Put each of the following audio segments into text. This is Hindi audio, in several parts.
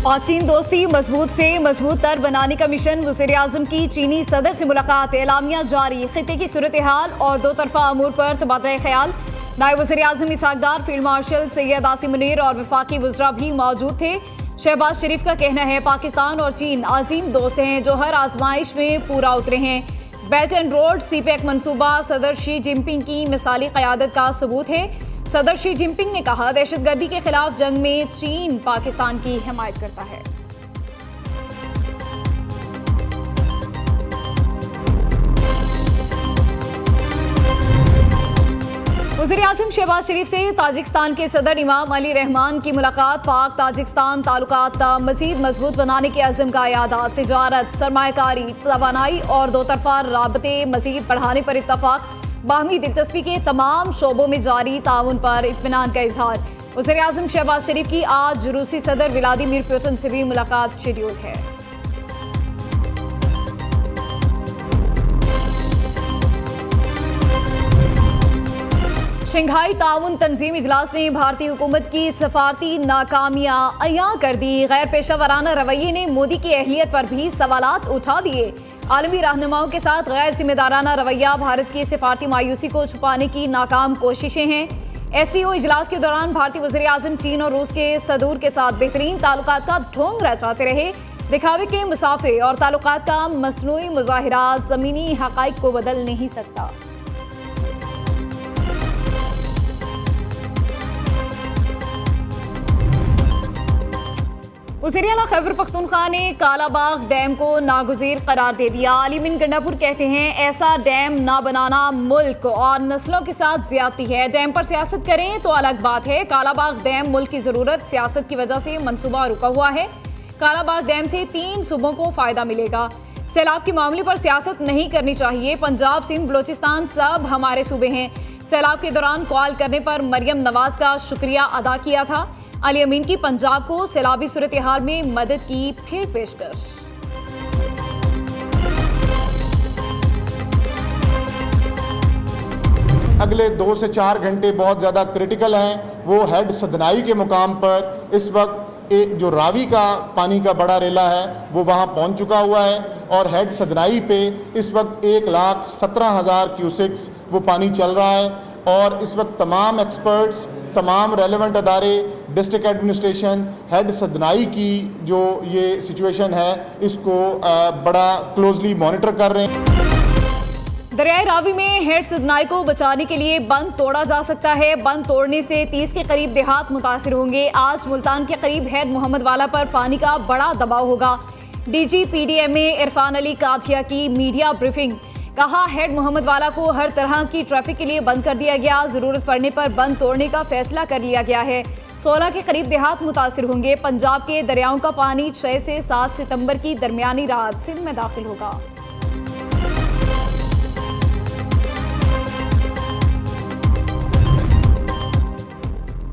पाक चीन दोस्ती मजबूत से मजबूत तर बनाने का मिशन। वज़ीर-ए-आज़म की चीनी सदर से मुलाकात, एलामिया जारी, खित्ते की सूरत हाल और दो तरफा अमूर पर तबादला ख्याल। नायब वज़ीर-ए-आज़म इसहाक डार, फील्ड मार्शल सैयद आसिम मुनीर और वफाकी वज़रा भी मौजूद थे। शहबाज शरीफ का कहना है पाकिस्तान और चीन अजीम दोस्त हैं जो हर आजमाइश में पूरा उतरे हैं। बेल्ट एंड रोड सीपैक मंसूबा सदर शी जिनपिंग की मिसाली क़यादत का सबूत है। सदर शी जिनपिंग ने कहा दहशतगर्दी के खिलाफ जंग में चीन पाकिस्तान की हिमायत करता है। वज़ीर-ए-आज़म शहबाज शरीफ से ताजिकिस्तान के सदर इमाम अली रहमान की मुलाकात। पाक ताजिकिस्तान ताल्लुकात मज़ीद मजबूत बनाने के अज़्म का यादा। तिजारत, सरमायाकारी, तवानाई और दो तरफा राबते मज़ीद बढ़ाने पर इत्तफ़ाक़। बाहमी दिलचस्पी के तमाम शोबों में जारी ताउन पर इत्मीनान का इजहार। वज़ीर-ए-आज़म शहबाज शरीफ की आज रूसी सदर व्लादिमीर पुतिन से भी मुलाकात शेड्यूल है। शंघाई ताउन तंजीम इजलास ने भारतीय हुकूमत की सफारती नाकामियां अयां कर दी। गैर पेशा वराना रवैये ने मोदी की अहलियत पर भी सवालात उठा दिए। आलमी रहनुमाओं के साथ गैर जिम्मेदाराना रवैया भारत की सिफारती मायूसी को छुपाने की नाकाम कोशिशें हैं। SCO इजलास के दौरान भारतीय वज़ीर-ए-आज़म चीन और रूस के सदूर के साथ बेहतरीन ताल्लुकात का ढोंग रचाते रहे। दिखावे के मुसाफे और ताल्लुकात का मसनूई मुज़ाहिरा ज़मीनी हक़ाइक़ को बदल नहीं सकता। वज़ीर-ए-आला खैबर पख्तूनख्वा ने कालाबाग डैम को नागुज़ीर करार दे दिया। अलीमिन गंडापुर कहते हैं ऐसा डैम ना बनाना मुल्क और नस्लों के साथ ज्यादती है। डैम पर सियासत करें तो अलग बात है। कालाबाग डैम मुल्क की ज़रूरत सियासत की वजह से मनसूबा रुका हुआ है। कालाबाग डैम से 3 सूबों को फ़ायदा मिलेगा। सैलाब के मामले पर सियासत नहीं करनी चाहिए। पंजाब, सिंध, बलोचिस्तान सब हमारे सूबे हैं। सैलाब के दौरान कॉल करने पर मरियम नवाज का शुक्रिया अदा किया था। अली अमीन की पंजाब को सैलाबी सूरत हाल में मदद की फिर पेशकश। अगले 2 से 4 घंटे बहुत ज़्यादा क्रिटिकल हैं। वो हेड सदनाई के मुकाम पर इस वक्त जो रावी का पानी का बड़ा रेला है वो वहाँ पहुँच चुका हुआ है और हेड सदनाई पे इस वक्त 1,17,000 क्यूसिक्स वो पानी चल रहा है। और इस वक्त तमाम एक्सपर्ट्स, तमाम रेलेवेंट अदारे, डिस्ट्रिक्ट एडमिनिस्ट्रेशन, हेड सदनाई की जो ये सिचुएशन है इसको बड़ा क्लोजली मॉनिटर कर रहे हैं। दरियाई रावी में हेड सदनाई को बचाने के लिए बंद तोड़ा जा सकता है। बंद तोड़ने से 30 के करीब देहात मुतासिर होंगे। आज मुल्तान के करीब हैद मोहम्मद वाला पर पानी का बड़ा दबाव होगा। DG PDMA इरफान अली काठिया की मीडिया ब्रीफिंग। कहा हैड मोहम्मद वाला को हर तरह की ट्रैफिक के लिए बंद कर दिया गया। जरूरत पड़ने पर बंद तोड़ने का फैसला कर लिया गया है। 16 के करीब देहात मुतासिर होंगे। पंजाब के दरियाओं का पानी 6 से 7 सितंबर की दरमियानी रात सिंध में दाखिल होगा।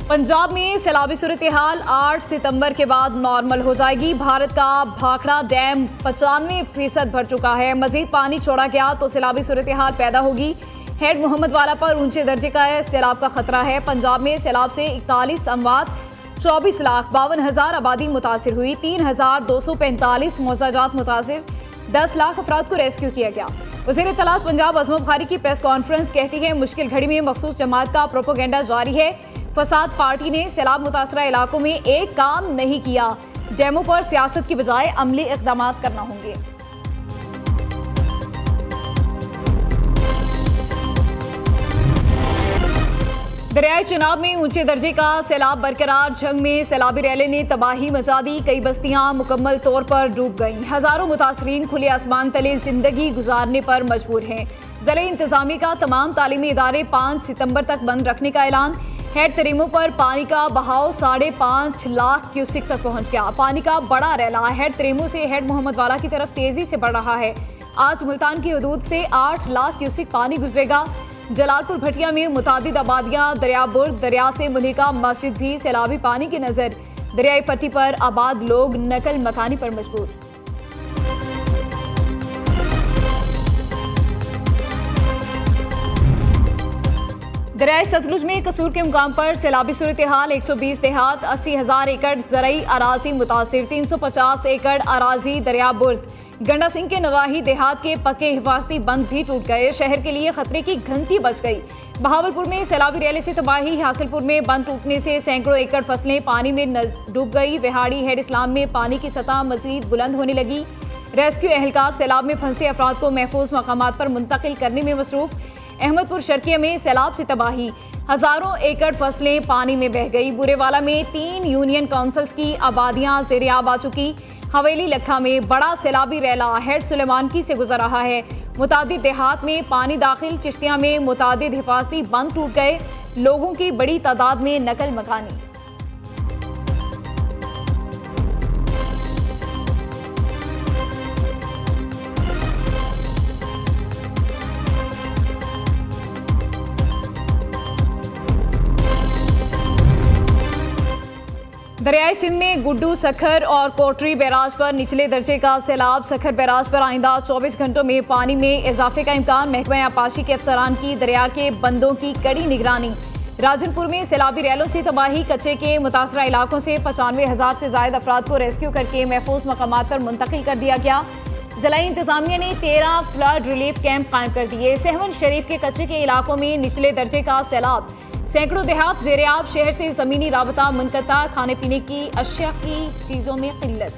पंजाब में सैलाबी सूरत हाल 8 सितंबर के बाद नॉर्मल हो जाएगी। भारत का भाखड़ा डैम 95% भर चुका है। मजीद पानी छोड़ा गया तो सैलाबी सूरत हाल पैदा होगी। हेड मोहम्मद वाला पर ऊंचे दर्जे का सैलाब का खतरा है। पंजाब में सैलाब से 41 अमवात, 24,52,000 आबादी मुतासिर हुई। 3,245 मौजाजात मुतासिर, 10 लाख अफराद को रेस्क्यू किया गया। वज़ीर इत्तलात पंजाब अज़म बुखारी की प्रेस कॉन्फ्रेंस कहती है मुश्किल घड़ी में मखसूस जमात का प्रोपोगेंडा जारी है। फसाद पार्टी ने सैलाब मुतासरा इलाकों में एक काम नहीं किया। डैमों पर सियासत की बजाय अमली इक़दाम करना होंगे। दरियाई चिनाब में ऊंचे दर्जे का सैलाब बरकरार। झंग में सैलाबी रैले ने तबाही मचा दी। कई बस्तियां मुकम्मल तौर पर डूब गईं। हजारों मुतासरीन खुले आसमान तले जिंदगी गुजारने पर मजबूर हैं। ज़िले इंतजामी का तमाम तालीमी इदारे 5 सितंबर तक बंद रखने का ऐलान। हेड तरीमों पर पानी का बहाव 5.5 लाख क्यूसिक तक पहुंच गया। पानी का बड़ा रैला हेड तरीमों से हेड मोहम्मद वाला की तरफ तेजी से बढ़ रहा है। आज मुल्तान की हदूद से 8 लाख क्यूसिक पानी गुजरेगा। जलालपुर भटिया में मुतादिद आबादियां, दरिया बुर्द, दरिया से मुल्हिका मस्जिद भी सैलाबी पानी की नजर। दरियाई पट्टी पर आबाद लोग नकल मकानी पर मजबूर। दरियाए सतलुज में कसूर के मुकाम पर सैलाबी सूरत हाल, 120 देहात, 80,000 एकड़ ज़रई अराजी मुतासिर, 350 एकड़ अराजी दरिया बुर्द। गंडा सिंह के नवाही देहात के पक्के हिफाजती बंद भी टूट गए, शहर के लिए खतरे की घंटी बज गई। बहावलपुर में सैलाबी रैली से तबाही, हासिलपुर में बंद टूटने से सैकड़ों एकड़ फसलें पानी में डूब गई। विहाड़ी हेड इस्लाम में पानी की सतह मजीद बुलंद होने लगी। रेस्क्यू एहलकार सैलाब में फंसे अफराद को महफूज मकामात पर मुंतकिल करने में मसरूफ। अहमदपुर शर्किया में सैलाब से तबाही, हजारों एकड़ फसलें पानी में बह गई। बुरेवाला में 3 यूनियन काउंसिल्स की आबादियां ज़ेर-ए-आब आ चुकी। हवेली लखा में बड़ा सैलाबी रैला हेड सुलेमानकी से गुजर रहा है। मुतादिद देहात में पानी दाखिल, चिश्तिया में मुतादिद हिफाजती बंद टूट गए, लोगों की बड़ी तादाद में नकल मकानी। दरियाई सिंध में गुड्डू, सखर और कोटरी बैराज पर निचले दर्जे का सैलाब। सखर बैराज पर आइंदा 24 घंटों में पानी में इजाफे का इम्कान। महकमा आपाशी के अफसरान की दरिया के बंदों की कड़ी निगरानी। राजनपुर में सैलाबी रैलों से तबाही, कच्चे के मुतासरा इलाकों से 95,000 से ज्यादा अफराद को रेस्क्यू करके महफूज मकामात पर मुंतकिल कर दिया गया। जिलाई इंतजामिया ने 13 फ्लड रिलीफ कैंप कायम कर दिए। सहवन शरीफ के कच्चे के इलाकों में निचले दर्जे का सैलाब, सैकड़ों देहात ज़ेर-ए-आब, शहर से ज़मीनी राबता मुनक़ता, खाने पीने की अशिया की चीज़ों में किल्लत।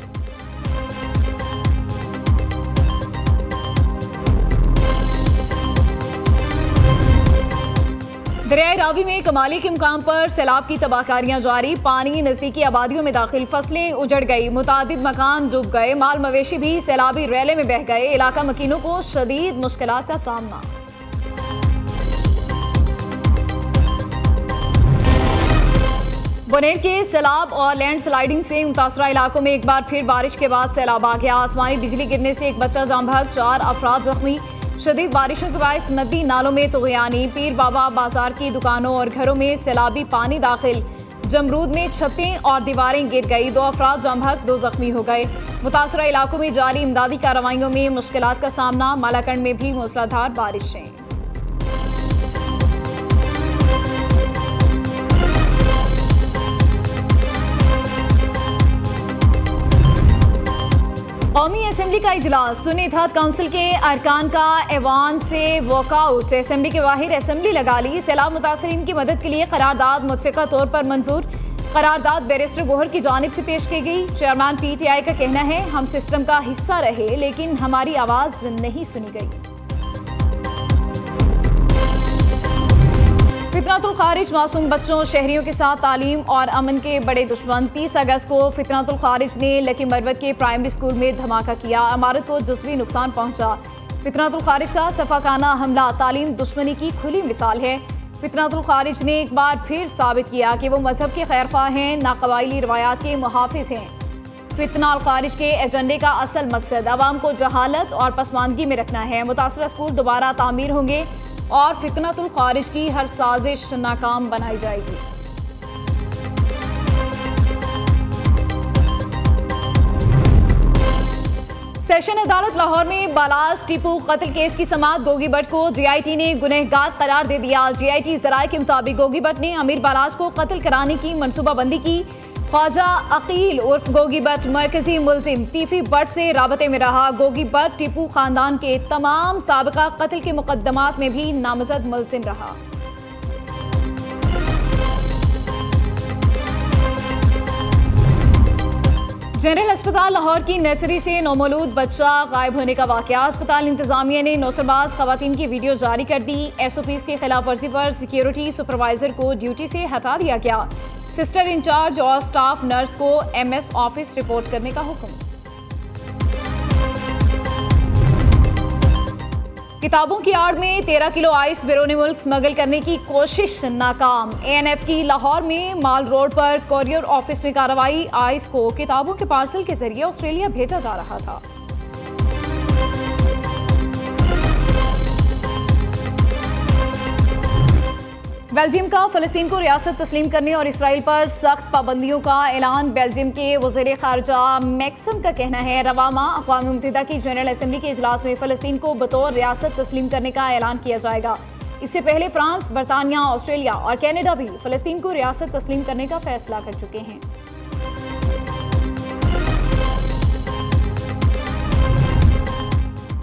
दरियाए रावी में कमाली के मुकाम पर सैलाब की तबाहकारियां जारी। पानी नजदीकी आबादियों में दाखिल, फसलें उजड़ गई, मुतादिद मकान डूब गए, माल मवेशी भी सैलाबी रैले में बह गए। इलाका मकीनों को शदीद मुश्किलात का सामना। बुनेर के सैलाब और लैंड स्लाइडिंग से मुतासरा इलाकों में एक बार फिर बारिश के बाद सैलाब आ गया। आसमानी बिजली गिरने से एक बच्चा जाम बहक, 4 अफराद जख्मी। शदीद बारिशों के बायस नदी नालों में तुग़यानी। पीर बाबा बाजार की दुकानों और घरों में सैलाबी पानी दाखिल। जमरूद में छतें और दीवारें गिर गई, 2 अफराद जाम बहक, 2 जख्मी हो गए। मुतासरा इलाकों में जारी इमदादी कार्रवाइयों में मुश्किलात का सामना। मालाकंड में भी मूसलाधार बारिशें। कौमी असेंबली का इजलास, सुन्नी इत्तेहाद काउंसिल के अरकान का ऐवान से वॉकआउट। असेंबली के बाहर असेंबली लगा ली। सैलाब मुतासरीन की मदद के लिए करारदाद मुतफ़िका तौर पर मंजूर। करारदाद बैरिस्टर गोहर की जानिब से पेश की गई। चेयरमैन PTI का कहना है, हम सिस्टम का हिस्सा रहे लेकिन हमारी आवाज़ नहीं सुनी गई। फितनातुल खारिज, मासूम बच्चों शहरियों के साथ तालीम और अमन के बड़े दुश्मन। 30 अगस्त को फितनातुल खारिज ने लकी मरवत के प्राइमरी स्कूल में धमाका किया, इमारत को जुज़वी नुकसान पहुंचा। फितनातुल खारिज का सफाकाना हमला तालीम दुश्मनी की खुली मिसाल है। फितनातुल खारिज ने एक बार फिर साबित किया कि वो मजहब के खैरख्वाह हैं, नाकबाइली रवायात के मुहाफिज हैं। फितनातुल खारिज के एजेंडे का असल मकसद अवाम को जहालत और पसमानदगी में रखना है। मुतासरा स्कूल दोबारा तामीर होंगे और फितनातुल खारिज की हर साजिश नाकाम बनाई जाएगी। सेशन अदालत लाहौर में बालास टीपू कत्ल केस की समाअत। गोगी भट्ट को GIT ने गुनहगार करार दे दिया। GIT ज़राए के मुताबिक गोगी भट्ट ने अमीर बालास को कत्ल कराने की मनसूबाबंदी की। ख्वाजा अकील उर्फ गोगी भट्ट मरकजी मुलजिम टीफी भट्ट से राबते में रहा। गोगी भट्ट टीपू खानदान के तमाम साबिका कत्ल के मुकदमात में भी नामजद मुलजिम रहा। जनरल अस्पताल लाहौर की नर्सरी से नौमौलूद बच्चा गायब होने का वाकया। अस्पताल इंतजामिया ने नौसरबाज खवातीन की वीडियो जारी कर दी। SOPs की खिलाफ वर्जी पर सिक्योरिटी सुपरवाइजर को ड्यूटी से हटा दिया गया। सिस्टर इंचार्ज और स्टाफ नर्स को MS ऑफिस रिपोर्ट करने का हुक्म। किताबों की आड़ में 13 किलो आइस बैरून मुल्क स्मगल करने की कोशिश नाकाम। ANF की लाहौर में माल रोड पर कोरियर ऑफिस में कार्रवाई। आइस को किताबों के पार्सल के जरिए ऑस्ट्रेलिया भेजा जा रहा था। बेल्जियम का फ़लस्तीन को रियासत तस्लीम करने और इसराइल पर सख्त पाबंदियों का ऐलान। बेल्जियम के वज़ीर ख़ारजा मैक्सन का कहना है, रवामा अक़वाम मुत्तहिदा की जनरल असेंबली के इजलास में फ़लस्तीन को बतौर रियासत तस्लीम करने का ऐलान किया जाएगा। इससे पहले फ्रांस, बर्तानिया, ऑस्ट्रेलिया और कनाडा भी फिलिस्तीन को रियासत तस्लीम करने का फैसला कर चुके हैं।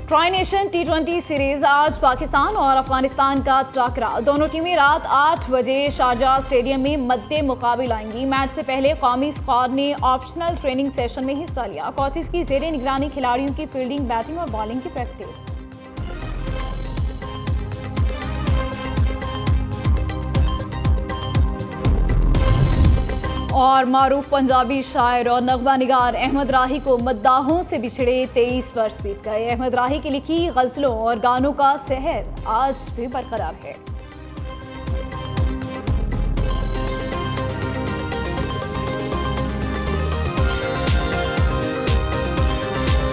ट्राई नेशन T20 सीरीज आज पाकिस्तान और अफगानिस्तान का टकरा। दोनों टीमें रात 8 बजे शारजाह स्टेडियम में मद्दे मुकाबिल आएंगी। मैच से पहले कौमी स्क्वाड ने ऑप्शनल ट्रेनिंग सेशन में हिस्सा लिया। कोचेस की जेरे निगरानी खिलाड़ियों की फील्डिंग, बैटिंग और बॉलिंग की प्रैक्टिस। और मारूफ पंजाबी शायर और नगमा निगार अहमद राही को मद्दाहों से बिछड़े 23 वर्ष बीत गए। अहमद राही की लिखी गज़लों और गानों का सहर आज भी बरकरार है।